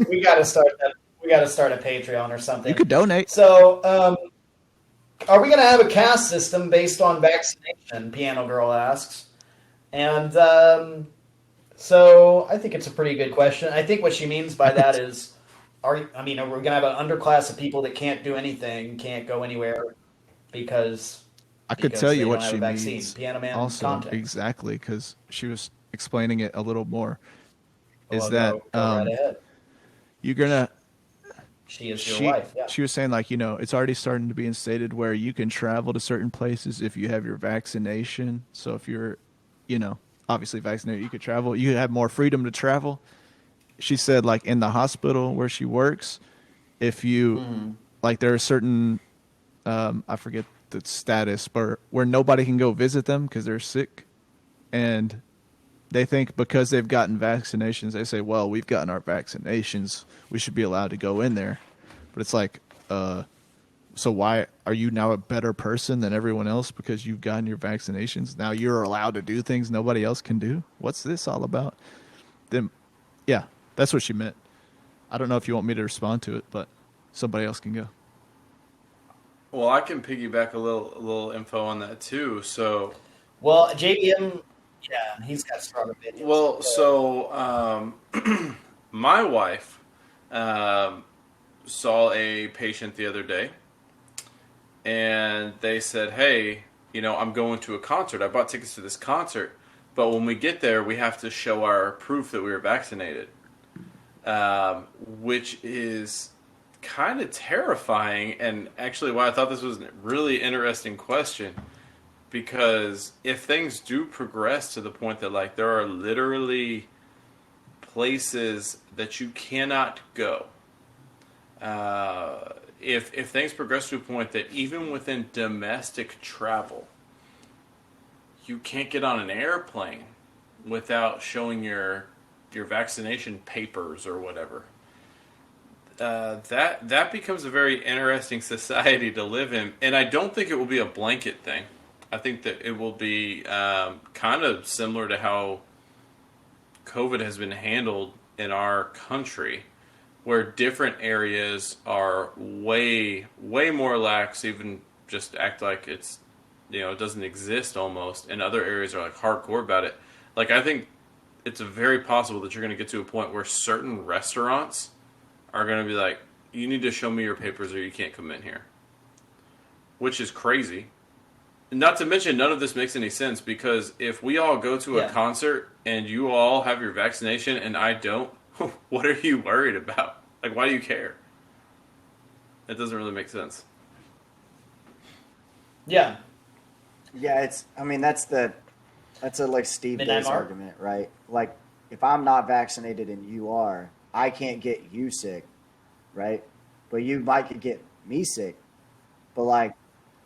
we got to start that. We got to start a Patreon or something. You could donate. So, are we going to have a caste system based on vaccination? Piano Girl asks. And so I think it's a pretty good question. I think what she means by that is, are we going to have an underclass of people that can't do anything, can't go anywhere because I could tell you what she means. means. Piano Man also, context. exactly, because she was explaining it a little more. Is Go right ahead. You're gonna? She is your wife. Yeah. She was saying it's already starting to be instated where you can travel to certain places if you have your vaccination. So if you're, obviously vaccinated, you could travel. You have more freedom to travel. She said in the hospital where she works, if you there are certain, I forget the status, but where nobody can go visit them because they're sick, and they think because they've gotten vaccinations, they say, well, we've gotten our vaccinations, we should be allowed to go in there. But it's so why are you now a better person than everyone else because you've gotten your vaccinations? Now you're allowed to do things nobody else can do? What's this all about? Then, yeah, that's what she meant. I don't know if you want me to respond to it, but somebody else can go. Well, I can piggyback a little info on that too. So, well, JBM, yeah, he's got strong opinions. Well, so my wife saw a patient the other day, and they said, "Hey, I'm going to a concert. I bought tickets to this concert, but when we get there, we have to show our proof that we were vaccinated," which is kind of terrifying, and actually why I thought this was a really interesting question, because if things do progress to the point that there are literally places that you cannot go, if things progress to a point that even within domestic travel you can't get on an airplane without showing your vaccination papers or whatever, that becomes a very interesting society to live in. And I don't think it will be a blanket thing. I think that it will be kind of similar to how COVID has been handled in our country, where different areas are way, way more lax, even just act like it's, it doesn't exist almost, and other areas are hardcore about it. I think it's very possible that you're going to get to a point where certain restaurants are going to be you need to show me your papers or you can't come in here, which is crazy. Not to mention, none of this makes any sense, because if we all go to a concert and you all have your vaccination and I don't, what are you worried about? Why do you care? It doesn't really make sense. Yeah. Yeah, that's a Steve Dace argument, right? If I'm not vaccinated and you are, I can't get you sick, right? But you might could get me sick. But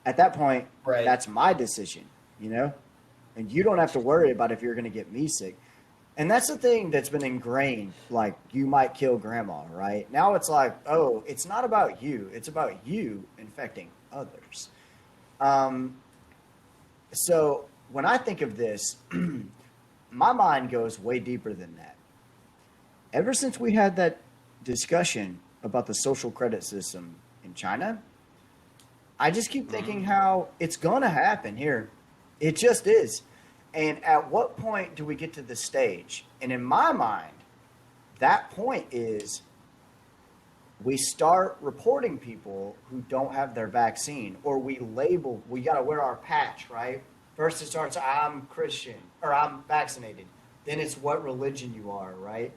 at that point, right, that's my decision, and you don't have to worry about if you're going to get me sick. And that's the thing that's been ingrained, you might kill grandma, right? Now it's oh, it's not about you. It's about you infecting others. So when I think of this, my mind goes way deeper than that. Ever since we had that discussion about the social credit system in China, I just keep thinking how it's going to happen here. It just is. And at what point do we get to this stage? And in my mind, that point is we start reporting people who don't have their vaccine, or we got to wear our patch, right? First it starts, I'm Christian, or I'm vaccinated. Then it's what religion you are, right?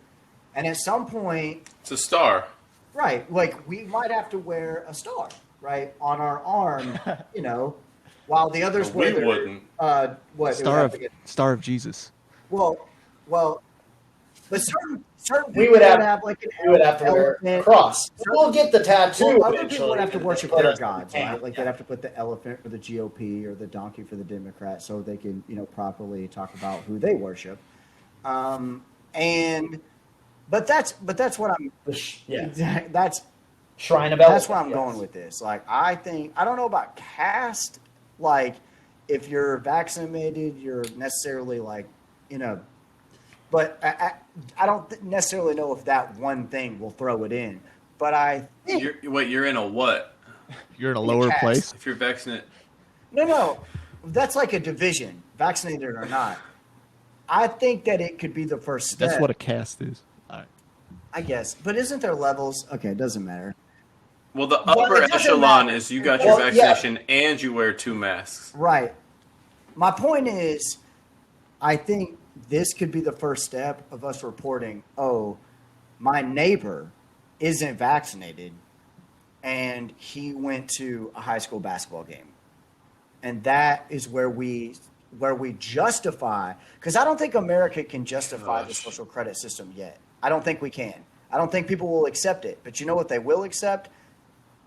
And at some point... It's a star. Right. We might have to wear a star, right, on our arm, while the others wear we wouldn't. Star of Jesus. Well, but certain we people would have to wear a cross. We'll get the tattoo. Well, other people would have to worship their gods, right? They'd have to put the elephant for the GOP or the donkey for the Democrats, so they can, properly talk about who they worship. But that's what I'm. Yeah. That's Shrine of Elephant. That's where I'm going with this. I don't know about caste. If you're vaccinated, you're necessarily in a But I don't necessarily know if that one thing will throw it in. But I think You're in a what? You're in a lower Caste. place. If you're vaccinated, no, that's like a division, vaccinated or not. I think that it could be the first step. That's what a caste is. All right. I guess. But isn't there levels? Okay, it doesn't matter. well, the Well, upper it doesn't echelon matter. is you got your Well, yeah. vaccination and you wear 2 masks. Right. My point is, I think this could be the first step of us reporting, oh, my neighbor isn't vaccinated and he went to a high school basketball game. And that is where we justify, because I don't think America can justify the social credit system yet. I don't think we can. I don't think people will accept it. But you know what they will accept?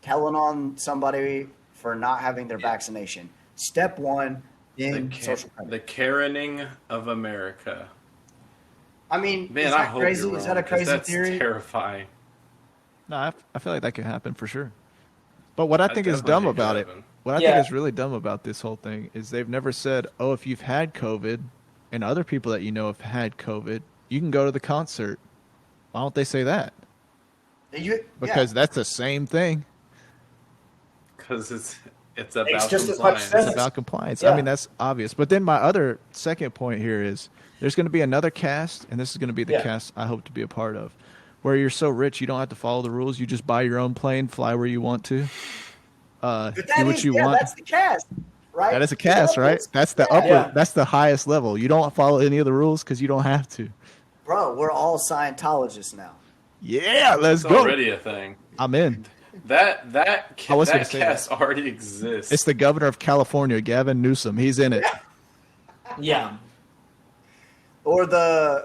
Telling on somebody for not having their vaccination. Step one in social credit. The Karening of America. I mean, Man, is I that hope crazy? you're wrong, Is that a 'cause crazy that's theory? terrifying. No, I feel like that could happen for sure. But what I think is definitely dumb think it about it, happened. what I Yeah. think is really dumb about this whole thing is they've never said, oh, if you've had COVID and other people that you know have had COVID, you can go to the concert. Why don't they say that? Because that's the same thing. Because it's about just as much compliance. sense. It's about compliance. Yeah. I mean, that's obvious. But then my other second point here is there's going to be another cast, and this is going to be the Yeah. cast I hope to be a part of, where you're so rich you don't have to follow the rules. You just buy your own plane, fly where you want to, But do that what is, you yeah, want. that's the cast, right? That is a cast, right? That's the upper. Yeah. That's the highest level. You don't follow any of the rules because you don't have to. Bro, we're all Scientologists now. Yeah, let's It's go. already a thing. I'm in. That I was gonna that say cast already exists. It's the governor of California, Gavin Newsom. He's in it. Yeah. Or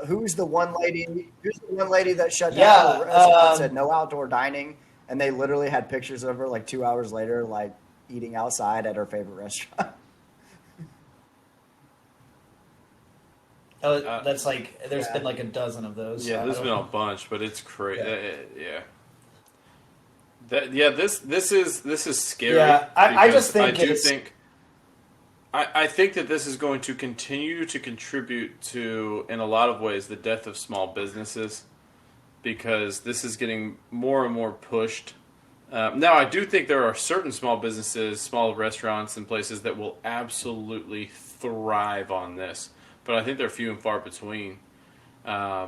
who's the one lady that shut down Yeah, the restaurant, said no outdoor dining, and they literally had pictures of her like 2 hours later, like eating outside at her favorite restaurant. Oh, that's like there's been like a dozen of those. Yeah, so there's I been don't- a bunch, but it's crazy. Yeah. Yeah. This is scary. Yeah, I because just think I do it's- think I think that this is going to continue to contribute to, in a lot of ways, the death of small businesses, because this is getting more and more pushed. Now, I do think there are certain small businesses, small restaurants, and places that will absolutely thrive on this, but I think they're few and far between. I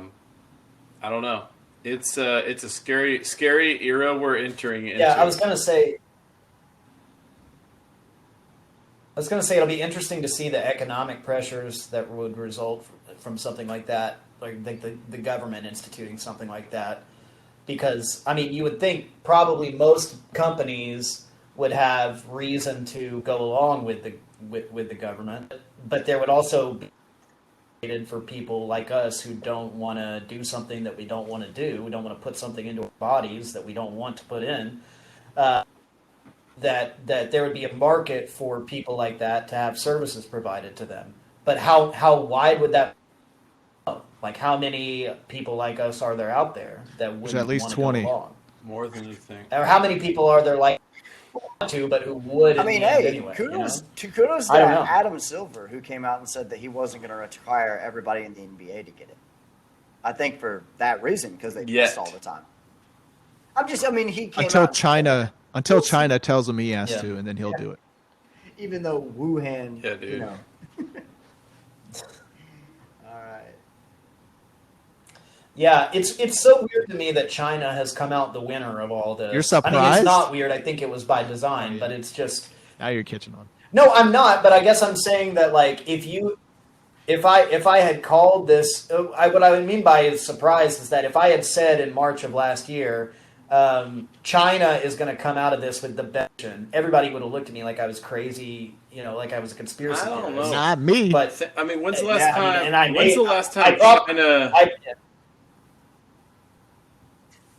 don't know. It's a scary era we're entering into. Yeah, I was gonna say it'll be interesting to see the economic pressures that would result from something like that, like the government instituting something like that. Because I mean, you would think probably most companies would have reason to go along with the government, but there would also be for people like us who don't want to do something that we don't want to do. We don't want to put something into our bodies that we don't want to put in. That there would be a market for people like that to have services provided to them. But how wide would that go? Like how many people like us are there out there that would at least want to 20. go along? More than you think. Or how many people are there like want to but who would? I mean, in the end hey, anyway, kudos you know? kudos to I don't know. Adam Silver, who came out and said that he wasn't going to require everybody in the NBA to get it. I think for that reason, because they Yet. test all the time. I mean, he came Until out, China tells him he has Yeah. to, and then he'll do it. even though Wuhan, Yeah, dude. you know. All right. Yeah, it's so weird to me that China has come out the winner of all this. You're I mean, surprised? it's not weird. I think it was by design, but it's just Now you're catching on. no. I'm not. But I guess I'm saying that like if I had called this, what I would mean by is surprised is that if I had said in March of last year, China is going to come out of this with the best, everybody would have looked at me like I was crazy. You know, like I was a conspiracy I don't theorist. know. Not me. But I mean, when's the last Yeah, I time? mean, and I when's made- the last I time thought- China? I,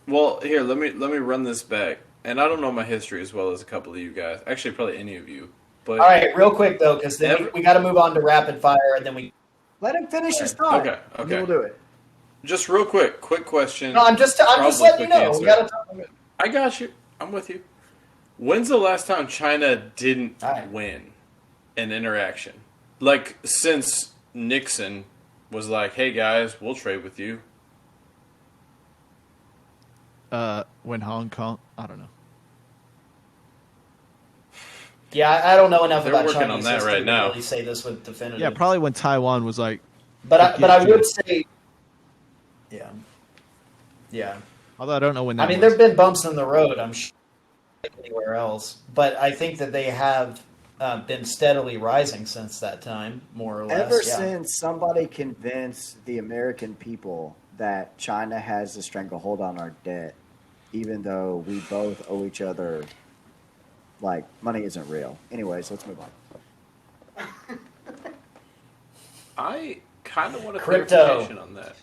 Well, here, let me run this back. And I don't know my history as well as a couple of you guys. Actually, probably any of you. But all right, real quick though, because then we got to move on to rapid fire, and then we. Let him finish his thought. Okay, and okay. We'll do it. just real quick question. No, I'm just Probably letting you quick know. answer. We got to talk. I got you. I'm with you. When's the last time China didn't All right. win an interaction? Like since Nixon was like, "Hey guys, we'll trade with you." When Hong Kong, I don't know. Yeah, I don't know enough They're about working on Chinese that history right to now. really say this with definitive. Yeah, probably when Taiwan was like. But I forget would you. say, yeah. Although I don't know when that. I mean, was. there've been bumps in the road. I'm sure anywhere else, but I think that they have been steadily rising since that time, more or less. Ever yeah. since somebody convinced the American people that China has a stranglehold on our debt, even though we both owe each other, like, money isn't real. Anyways, let's move on. I kind of want a Crypto. clarification on that.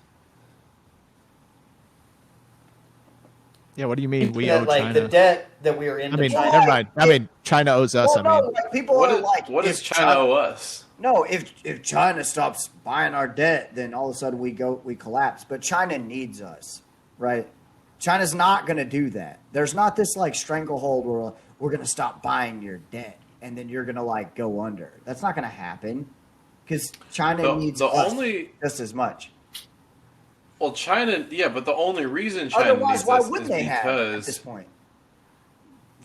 Yeah, what do you mean we that, owe like China? the debt that we are in. I mean, China. never mind. I mean, China owes us. Well, I mean, no, like, people What are is, like, what if does China owe us? No, if China stops buying our debt, then all of a sudden we collapse. But China needs us, right? China's not going to do that. There's not this like stranglehold where we're going to stop buying your debt and then you're going to like go under. That's not going to happen because China needs us just as much. Well, China, yeah, but the only reason China Otherwise, needs why us wouldn't is they have at because this point?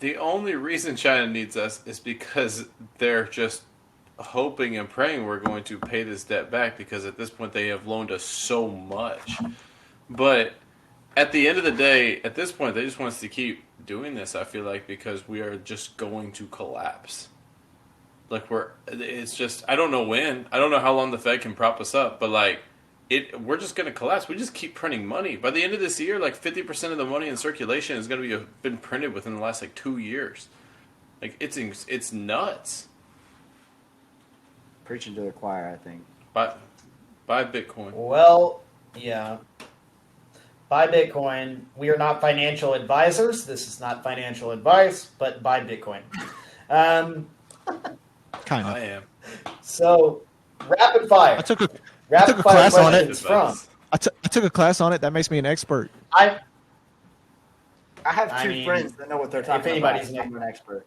the only reason China needs us is because they're just hoping and praying we're going to pay this debt back because at this point they have loaned us so much. But at the end of the day, at this point, they just want us to keep doing this, I feel like, because we are just going to collapse. Like, it's just, I don't know when. I don't know how long the Fed can prop us up, but, like, we're just going to collapse. We just keep printing money. By the end of this year, like, 50% of the money in circulation is going to been printed within the last, like, 2 years. Like, it's nuts. Preaching to the choir, I think. Buy Bitcoin. Well, yeah. Buy Bitcoin. We are not financial advisors. This is not financial advice, but buy Bitcoin. kind of. I am. So, rapid fire. I took a rapid fire class on it. questions from. I took a class on it. That makes me an expert. I have two I mean, friends that know what they're talking if anybody's about. I'm an expert.